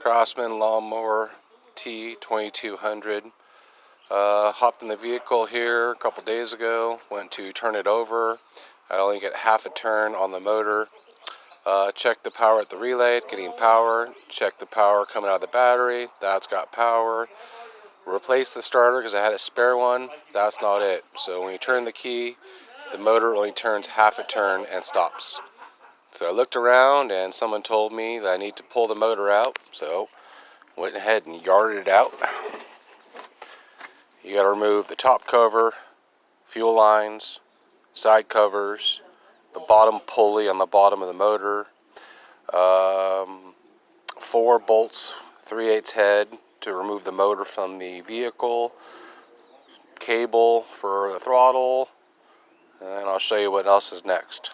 Craftsman lawnmower T2200. Hopped in the vehicle here a couple days ago, went to turn it over. I only get half a turn on the motor. Checked the power at the relay, getting power. Checked the power coming out of the battery, that's got power. Replaced the starter because I had a spare one, that's not it. So when you turn the key, the motor only turns half a turn and stops. So I looked around and someone told me that I need to pull the motor out, so went ahead and yarded it out. You got to remove the top cover, fuel lines, side covers, the bottom pulley on the bottom of the motor, 4 bolts, 3/8 head to remove the motor from the vehicle, cable for the throttle, and I'll show you what else is next.